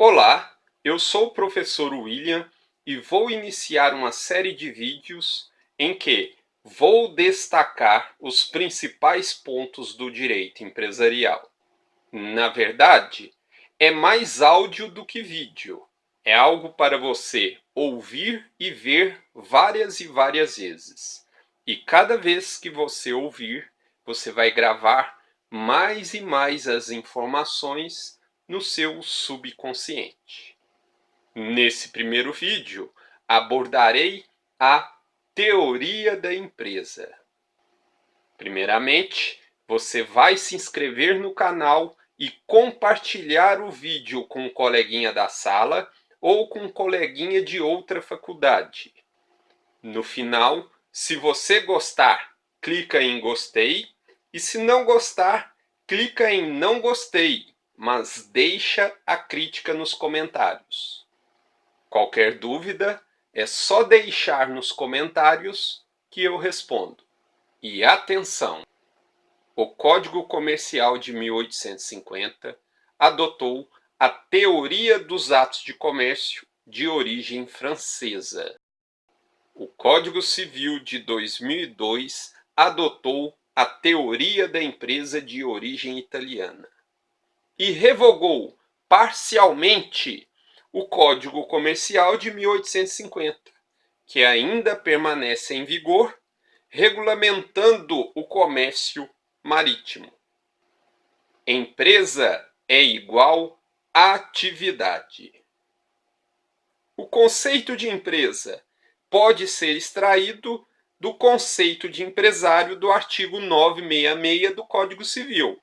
Olá, eu sou o professor William e vou iniciar uma série de vídeos em que vou destacar os principais pontos do direito empresarial. Na verdade, é mais áudio do que vídeo. É algo para você ouvir e ver várias e várias vezes. E cada vez que você ouvir, você vai gravar mais e mais as informações no seu subconsciente. Nesse primeiro vídeo, abordarei a teoria da empresa. Primeiramente, você vai se inscrever no canal e compartilhar o vídeo com um coleguinha da sala ou com um coleguinha de outra faculdade. No final, se você gostar, clica em gostei e se não gostar, clica em não gostei, mas deixa a crítica nos comentários. Qualquer dúvida, é só deixar nos comentários que eu respondo. E atenção! O Código Comercial de 1850 adotou a teoria dos atos de comércio de origem francesa. O Código Civil de 2002 adotou a teoria da empresa de origem italiana e revogou parcialmente o Código Comercial de 1850, que ainda permanece em vigor, regulamentando o comércio marítimo. Empresa é igual a atividade. O conceito de empresa pode ser extraído do conceito de empresário do artigo 966 do Código Civil.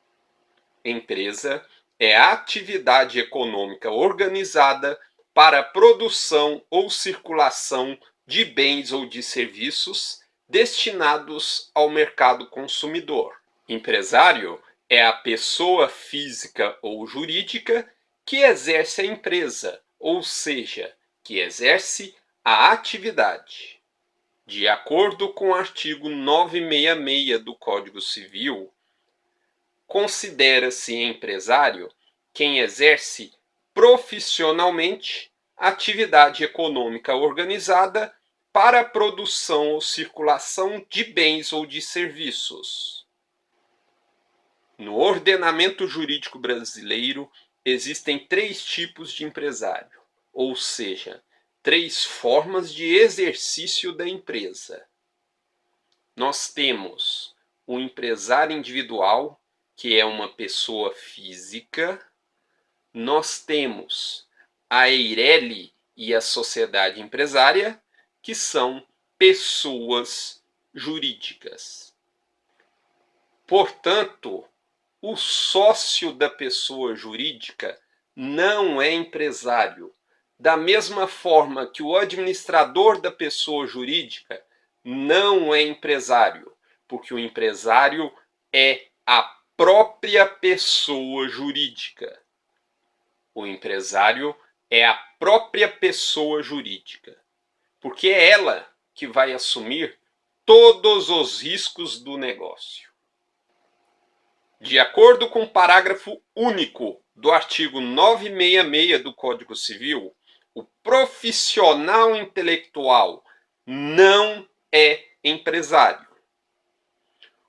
Empresa é a atividade econômica organizada para a produção ou circulação de bens ou de serviços destinados ao mercado consumidor. Empresário é a pessoa física ou jurídica que exerce a empresa, ou seja, que exerce a atividade. De acordo com o artigo 966 do Código Civil, considera-se empresário quem exerce profissionalmente atividade econômica organizada para a produção ou circulação de bens ou de serviços. No ordenamento jurídico brasileiro, existem três tipos de empresário, ou seja, três formas de exercício da empresa. Nós temos o empresário individual, que é uma pessoa física. Nós temos a Eireli e a sociedade empresária, que são pessoas jurídicas. Portanto, o sócio da pessoa jurídica não é empresário, da mesma forma que o administrador da pessoa jurídica não é empresário, porque o empresário é a própria pessoa jurídica. O empresário é a própria pessoa jurídica, porque é ela que vai assumir todos os riscos do negócio. De acordo com o parágrafo único do artigo 966 do Código Civil, o profissional intelectual não é empresário.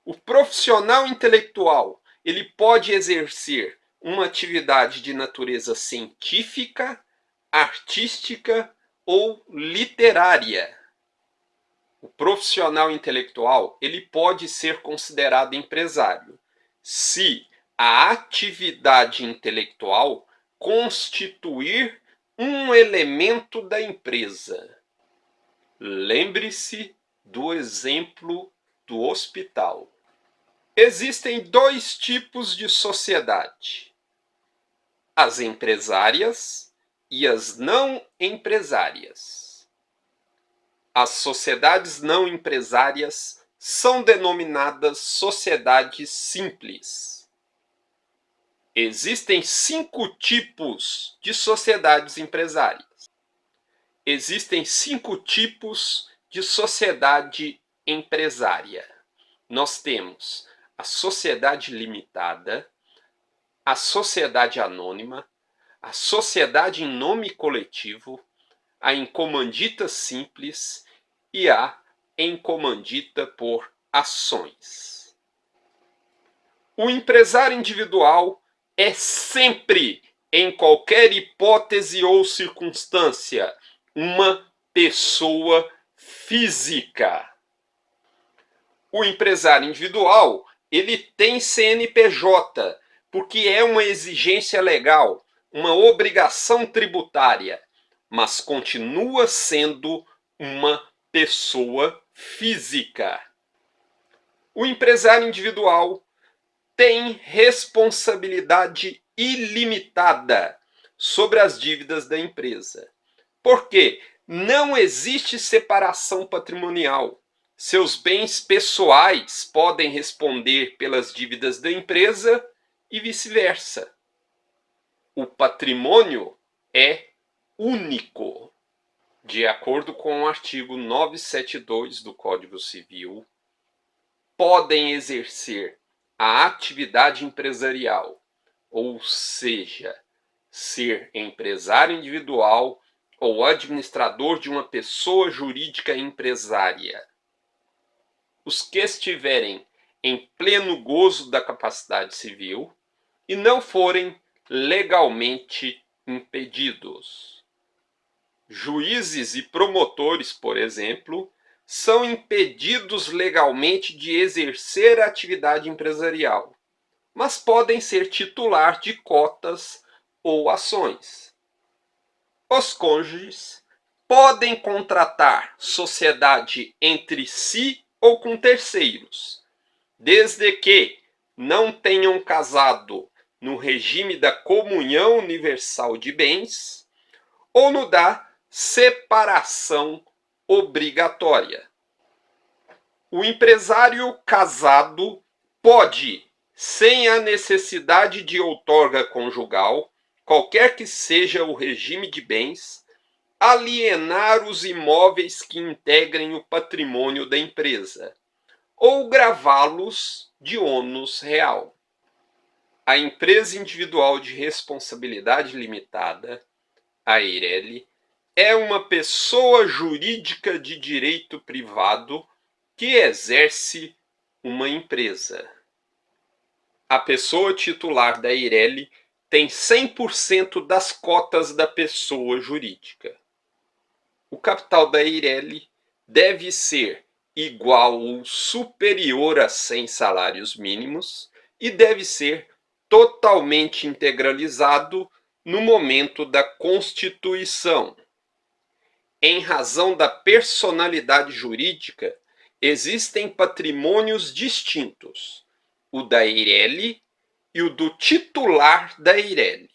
O profissional intelectual, ele pode exercer uma atividade de natureza científica, artística ou literária. O profissional intelectual, ele pode ser considerado empresário se a atividade intelectual constituir um elemento da empresa. Lembre-se do exemplo do hospital. Existem dois tipos de sociedade: as empresárias e as não empresárias. As sociedades não empresárias são denominadas sociedades simples. Existem 5 tipos de sociedades empresárias. Existem 5 tipos de sociedade empresária. Nós temos a sociedade limitada, a sociedade anônima, a sociedade em nome coletivo, a em comandita simples e a em comandita por ações. O empresário individual é sempre, em qualquer hipótese ou circunstância, uma pessoa física. O empresário individual, ele tem CNPJ, porque é uma exigência legal, uma obrigação tributária, mas continua sendo uma pessoa física. O empresário individual tem responsabilidade ilimitada sobre as dívidas da empresa. Por quê? Não existe separação patrimonial. Seus bens pessoais podem responder pelas dívidas da empresa e vice-versa. O patrimônio é único. De acordo com o artigo 972 do Código Civil, podem exercer a atividade empresarial, ou seja, ser empresário individual ou administrador de uma pessoa jurídica empresária, os que estiverem em pleno gozo da capacidade civil e não forem legalmente impedidos. Juízes e promotores, por exemplo, são impedidos legalmente de exercer a atividade empresarial, mas podem ser titular de cotas ou ações. Os cônjuges podem contratar sociedade entre si ou com terceiros, desde que não tenham casado no regime da comunhão universal de bens ou no da separação obrigatória. O empresário casado pode, sem a necessidade de outorga conjugal, qualquer que seja o regime de bens, alienar os imóveis que integrem o patrimônio da empresa, ou gravá-los de ônus real. A empresa individual de responsabilidade limitada, a EIRELI, é uma pessoa jurídica de direito privado que exerce uma empresa. A pessoa titular da EIRELI tem 100% das cotas da pessoa jurídica. O capital da EIRELI deve ser igual ou superior a 100 salários mínimos e deve ser totalmente integralizado no momento da constituição. Em razão da personalidade jurídica, existem patrimônios distintos, o da EIRELI e o do titular da EIRELI.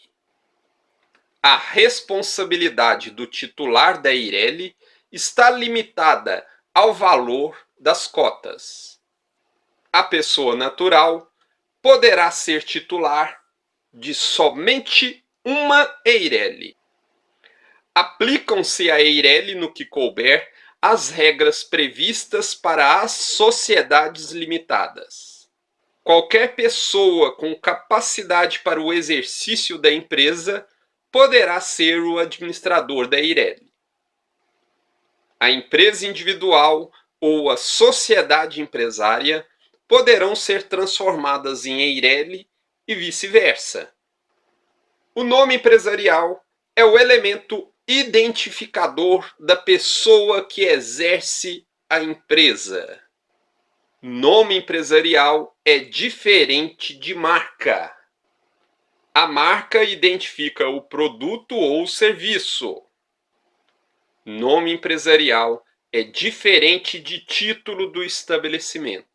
A responsabilidade do titular da EIRELI está limitada ao valor das cotas. A pessoa natural poderá ser titular de somente uma EIRELI. Aplicam-se à EIRELI no que couber as regras previstas para as sociedades limitadas. Qualquer pessoa com capacidade para o exercício da empresa poderá ser o administrador da EIRELI. A empresa individual ou a sociedade empresária poderão ser transformadas em EIRELI e vice-versa. O nome empresarial é o elemento identificador da pessoa que exerce a empresa. Nome empresarial é diferente de marca. A marca identifica o produto ou serviço. Nome empresarial é diferente de título do estabelecimento.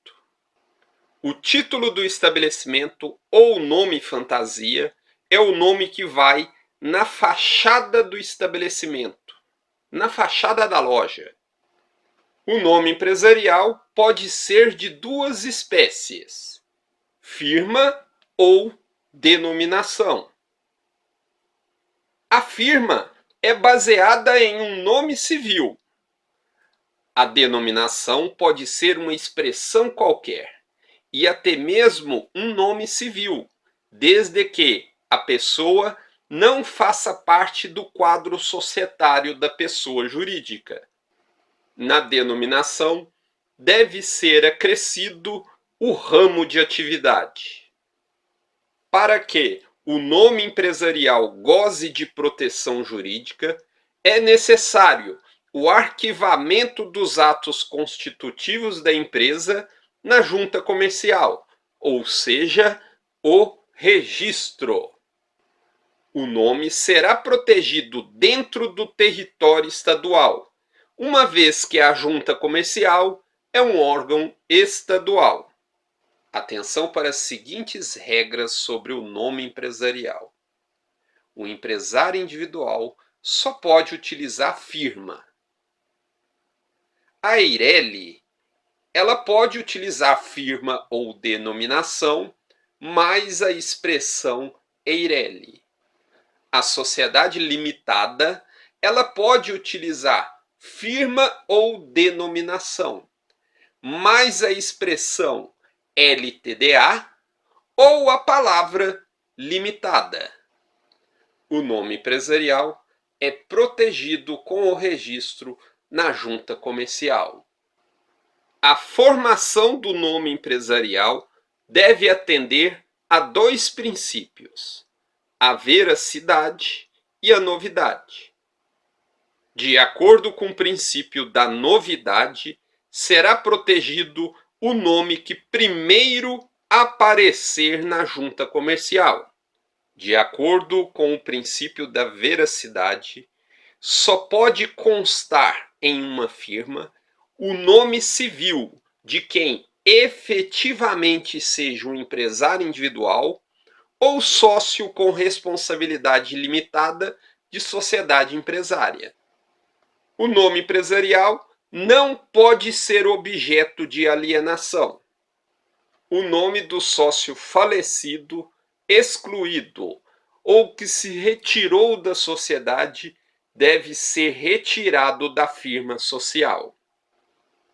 O título do estabelecimento ou nome fantasia é o nome que vai na fachada do estabelecimento, na fachada da loja. O nome empresarial pode ser de duas espécies: firma ou denominação. A firma é baseada em um nome civil. A denominação pode ser uma expressão qualquer e até mesmo um nome civil, desde que a pessoa não faça parte do quadro societário da pessoa jurídica. Na denominação, deve ser acrescido o ramo de atividade. Para que o nome empresarial goze de proteção jurídica, é necessário o arquivamento dos atos constitutivos da empresa na junta comercial, ou seja, o registro. O nome será protegido dentro do território estadual, uma vez que a junta comercial é um órgão estadual. Atenção para as seguintes regras sobre o nome empresarial. O empresário individual só pode utilizar firma. A Eireli, ela pode utilizar firma ou denominação, mais a expressão Eireli. A sociedade limitada, ela pode utilizar firma ou denominação, mais a expressão LTDA ou a palavra limitada. O nome empresarial é protegido com o registro na junta comercial. A formação do nome empresarial deve atender a dois princípios: a veracidade e a novidade. De acordo com o princípio da novidade, será protegido o nome que primeiro aparecer na junta comercial. De acordo com o princípio da veracidade, só pode constar em uma firma o nome civil de quem efetivamente seja um empresário individual ou sócio com responsabilidade limitada de sociedade empresária. O nome empresarial não pode ser objeto de alienação. O nome do sócio falecido, excluído ou que se retirou da sociedade deve ser retirado da firma social.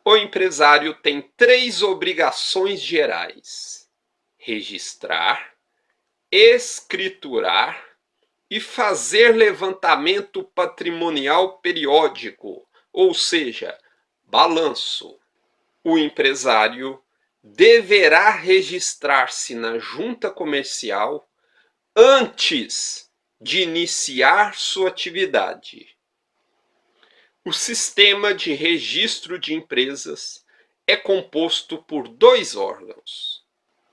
O empresário tem 3 obrigações gerais: registrar, escriturar e fazer levantamento patrimonial periódico, ou seja, balanço. O empresário deverá registrar-se na junta comercial antes de iniciar sua atividade. O sistema de registro de empresas é composto por 2 órgãos: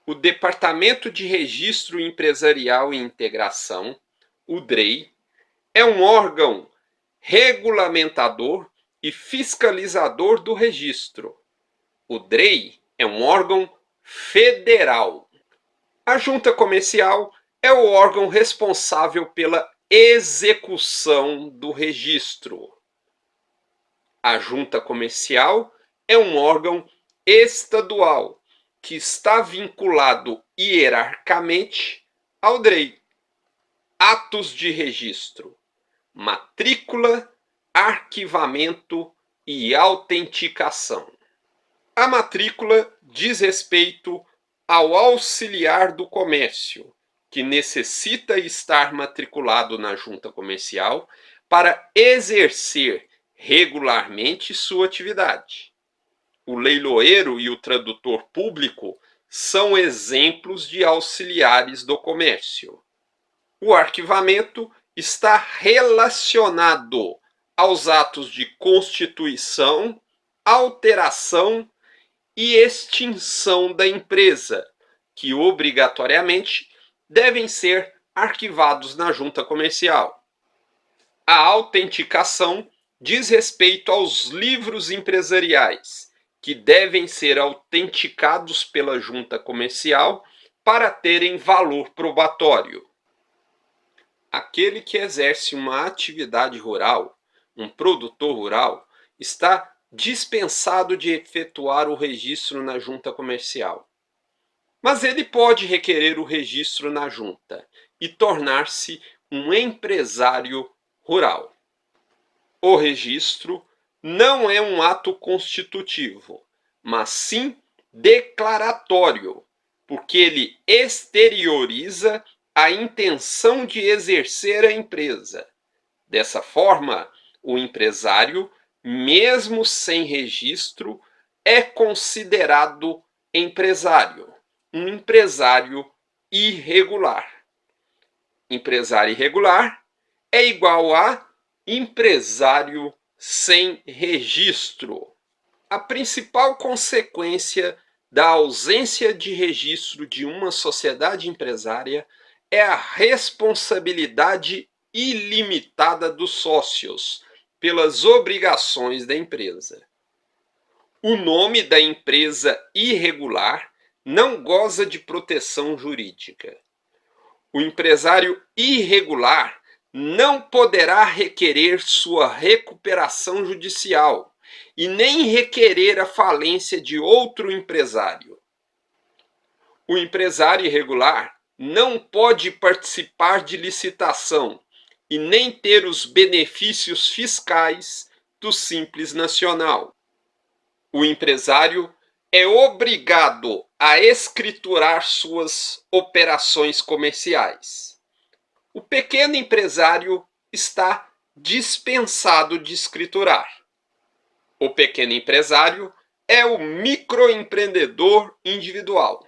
o Departamento de Registro Empresarial e Integração, o DREI, é um órgão regulamentador e fiscalizador do registro. O DREI é um órgão federal. A junta comercial é o órgão responsável pela execução do registro. A junta comercial é um órgão estadual que está vinculado hierarquicamente ao DREI. Atos de registro: matrícula, arquivamento e autenticação. A matrícula diz respeito ao auxiliar do comércio, que necessita estar matriculado na junta comercial para exercer regularmente sua atividade. O leiloeiro e o tradutor público são exemplos de auxiliares do comércio. O arquivamento está relacionado aos atos de constituição, alteração e extinção da empresa, que obrigatoriamente devem ser arquivados na junta comercial. A autenticação diz respeito aos livros empresariais, que devem ser autenticados pela junta comercial para terem valor probatório. Aquele que exerce uma atividade rural, um produtor rural, está dispensado de efetuar o registro na junta comercial. Mas ele pode requerer o registro na junta e tornar-se um empresário rural. O registro não é um ato constitutivo, mas sim declaratório, porque ele exterioriza a intenção de exercer a empresa. Dessa forma, o empresário, mesmo sem registro, é considerado empresário, um empresário irregular. Empresário irregular é igual a empresário sem registro. A principal consequência da ausência de registro de uma sociedade empresária é a responsabilidade ilimitada dos sócios pelas obrigações da empresa. O nome da empresa irregular não goza de proteção jurídica. O empresário irregular não poderá requerer sua recuperação judicial e nem requerer a falência de outro empresário. O empresário irregular não pode participar de licitação e nem ter os benefícios fiscais do Simples Nacional. O empresário é obrigado a escriturar suas operações comerciais. O pequeno empresário está dispensado de escriturar. O pequeno empresário é o microempreendedor individual.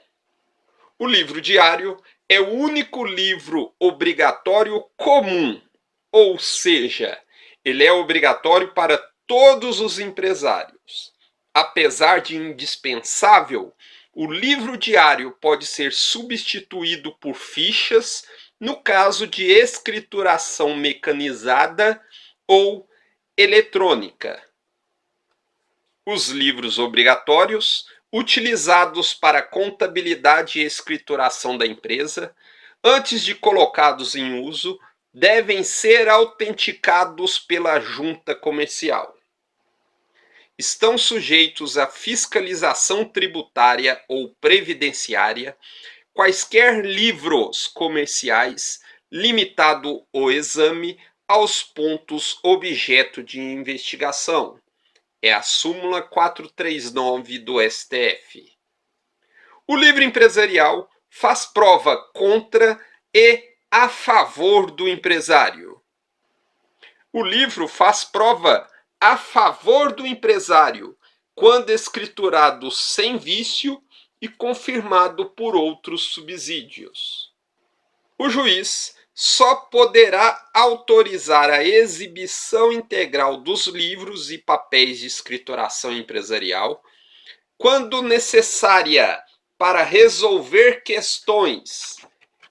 O livro diário é o único livro obrigatório comum, ou seja, ele é obrigatório para todos os empresários. Apesar de indispensável, o livro diário pode ser substituído por fichas no caso de escrituração mecanizada ou eletrônica. Os livros obrigatórios, utilizados para contabilidade e escrituração da empresa, antes de colocados em uso, devem ser autenticados pela junta comercial. Estão sujeitos à fiscalização tributária ou previdenciária quaisquer livros comerciais, limitado o exame aos pontos objeto de investigação. É a súmula 439 do STF. O livro empresarial faz prova contra e a favor do empresário. O livro faz prova a favor do empresário quando escriturado sem vício e confirmado por outros subsídios. O juiz só poderá autorizar a exibição integral dos livros e papéis de escrituração empresarial quando necessária para resolver questões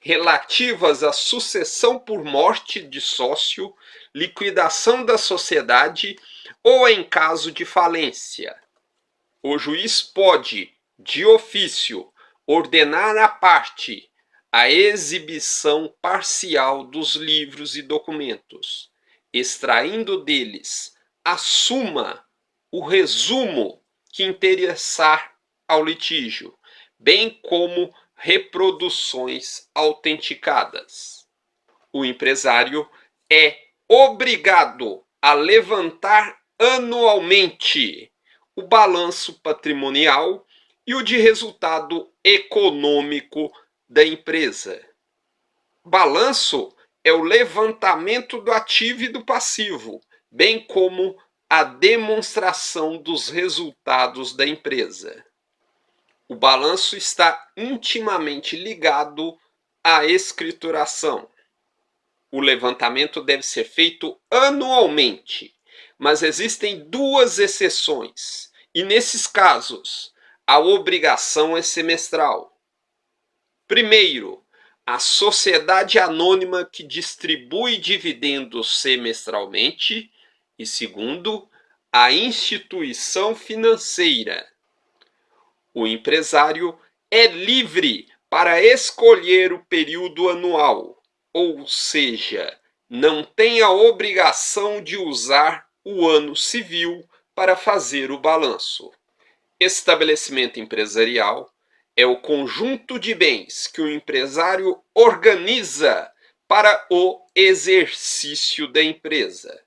relativas à sucessão por morte de sócio, liquidação da sociedade ou em caso de falência. O juiz pode, de ofício, ordenar à parte a exibição parcial dos livros e documentos, extraindo deles a suma, o resumo que interessar ao litígio, bem como reproduções autenticadas. O empresário é obrigado a levantar anualmente o balanço patrimonial e o de resultado econômico da empresa. Balanço é o levantamento do ativo e do passivo, bem como a demonstração dos resultados da empresa. O balanço está intimamente ligado à escrituração. O levantamento deve ser feito anualmente, mas existem duas exceções, e nesses casos, a obrigação é semestral. Primeiro, a sociedade anônima que distribui dividendos semestralmente, e segundo, a instituição financeira. O empresário é livre para escolher o período anual, ou seja, não tem a obrigação de usar o ano civil para fazer o balanço. Estabelecimento empresarial é o conjunto de bens que o empresário organiza para o exercício da empresa.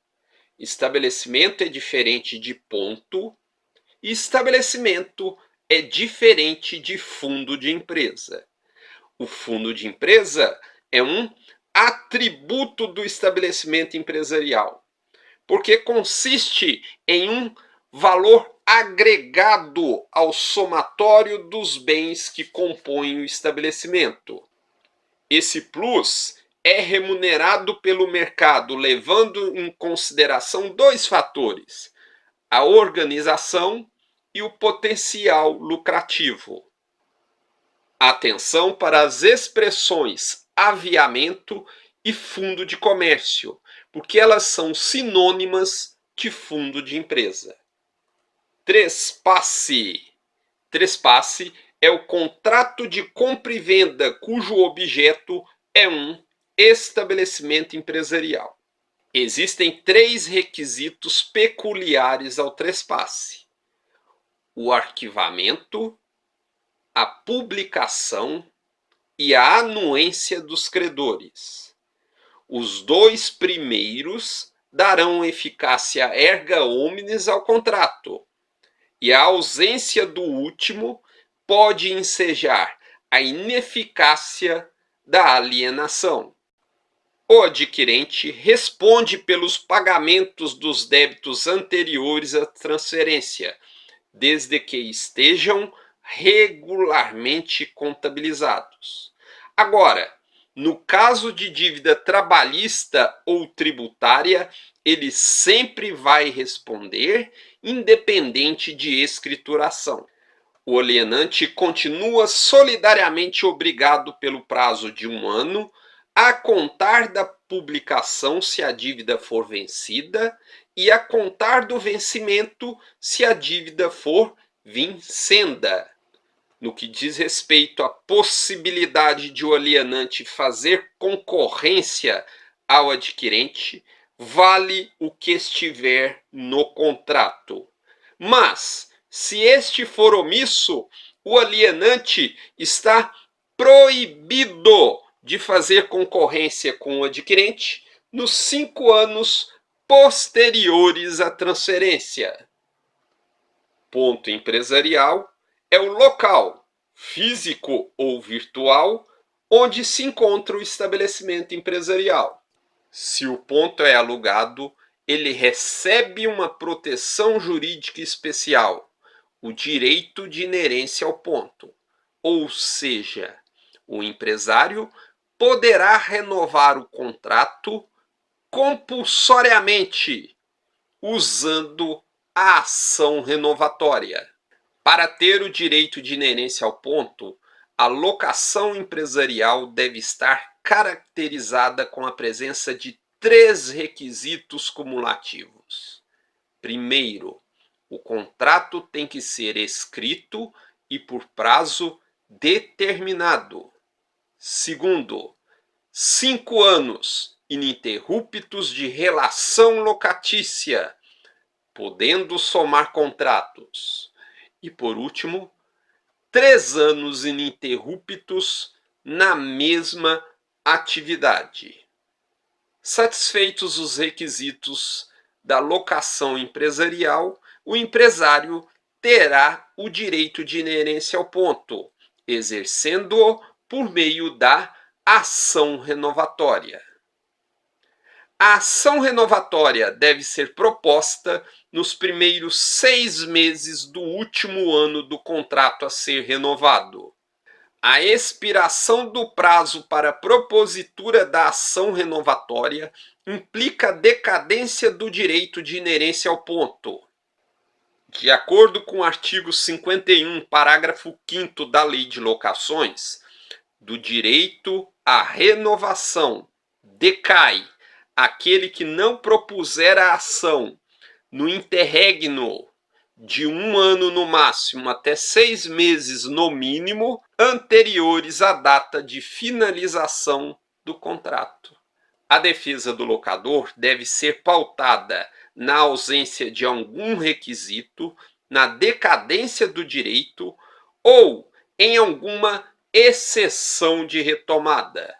Estabelecimento é diferente de ponto e estabelecimento é diferente de fundo de empresa. O fundo de empresa é um atributo do estabelecimento empresarial, porque consiste em um valor agregado ao somatório dos bens que compõem o estabelecimento. Esse plus é remunerado pelo mercado, levando em consideração dois fatores: a organização e o potencial lucrativo. Atenção para as expressões aviamento e fundo de comércio, porque elas são sinônimas de fundo de empresa. Trespasse. Trespasse é o contrato de compra e venda cujo objeto é um estabelecimento empresarial. Existem 3 requisitos peculiares ao trespasse: o arquivamento, a publicação e a anuência dos credores. Os 2 primeiros darão eficácia erga omnes ao contrato, e a ausência do último pode ensejar a ineficácia da alienação. O adquirente responde pelos pagamentos dos débitos anteriores à transferência, desde que estejam regularmente contabilizados. Agora, no caso de dívida trabalhista ou tributária, ele sempre vai responder, independente de escrituração. O alienante continua solidariamente obrigado pelo prazo de 1 ano a contar da publicação se a dívida for vencida e a contar do vencimento se a dívida for vincenda. No que diz respeito à possibilidade de o alienante fazer concorrência ao adquirente, vale o que estiver no contrato. Mas, se este for omisso, o alienante está proibido de fazer concorrência com o adquirente nos 5 anos posteriores à transferência. Ponto empresarial é o local, físico ou virtual, onde se encontra o estabelecimento empresarial. Se o ponto é alugado, ele recebe uma proteção jurídica especial, o direito de inerência ao ponto, ou seja, o empresário poderá renovar o contrato compulsoriamente, usando a ação renovatória. Para ter o direito de inerência ao ponto, a locação empresarial deve estar caracterizada com a presença de 3 requisitos cumulativos. Primeiro, o contrato tem que ser escrito e por prazo determinado. Segundo, 5 anos ininterruptos de relação locatícia, podendo somar contratos. E por último, 3 anos ininterruptos na mesma atividade. Satisfeitos os requisitos da locação empresarial, o empresário terá o direito de inerência ao ponto, exercendo-o por meio da ação renovatória. A ação renovatória deve ser proposta nos primeiros 6 meses do último ano do contrato a ser renovado. A expiração do prazo para a propositura da ação renovatória implica a decadência do direito de inerência ao ponto. De acordo com o artigo 51, parágrafo 5º da Lei de Locações, do direito à renovação decai aquele que não propuser a ação no interregno de 1 ano no máximo até 6 meses no mínimo anteriores à data de finalização do contrato. A defesa do locador deve ser pautada na ausência de algum requisito, na decadência do direito ou em alguma exceção de retomada.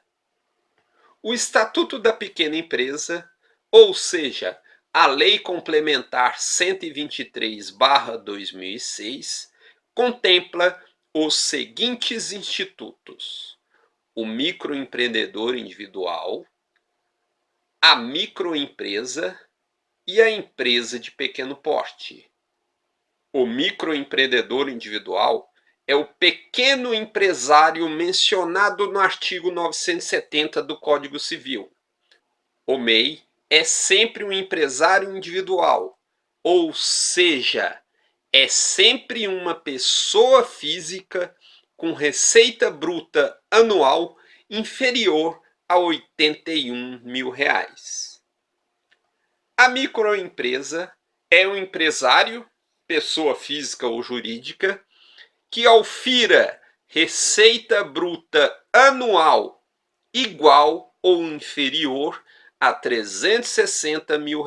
O Estatuto da Pequena Empresa, ou seja, a Lei Complementar 123/2006, contempla os seguintes institutos: o microempreendedor individual, a microempresa e a empresa de pequeno porte. O microempreendedor individual é o pequeno empresário mencionado no artigo 970 do Código Civil. O MEI é sempre um empresário individual, ou seja, é sempre uma pessoa física com receita bruta anual inferior a R$ 81 mil. A microempresa é um empresário, pessoa física ou jurídica, que aufira receita bruta anual igual ou inferior a R$ 360 mil.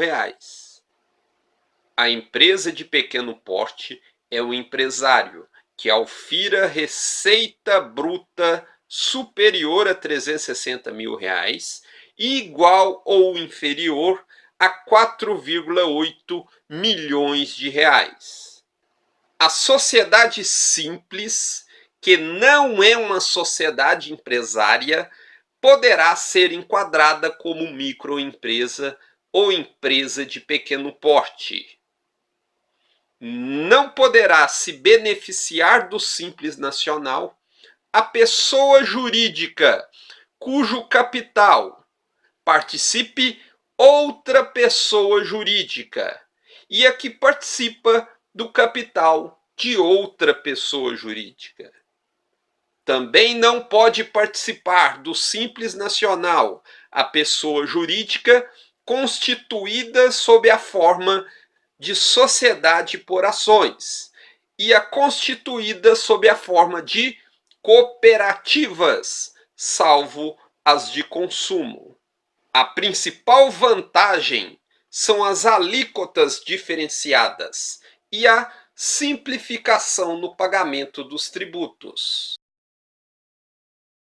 A empresa de pequeno porte é o empresário que aufira receita bruta superior a R$ 360 mil e igual ou inferior a 4,8 milhões de reais. A sociedade simples, que não é uma sociedade empresária, poderá ser enquadrada como microempresa ou empresa de pequeno porte. Não poderá se beneficiar do Simples Nacional a pessoa jurídica cujo capital participe outra pessoa jurídica e a que participa do capital de outra pessoa jurídica. Também não pode participar do Simples Nacional a pessoa jurídica constituída sob a forma de sociedade por ações e a constituída sob a forma de cooperativas, salvo as de consumo. A principal vantagem são as alíquotas diferenciadas e a simplificação no pagamento dos tributos.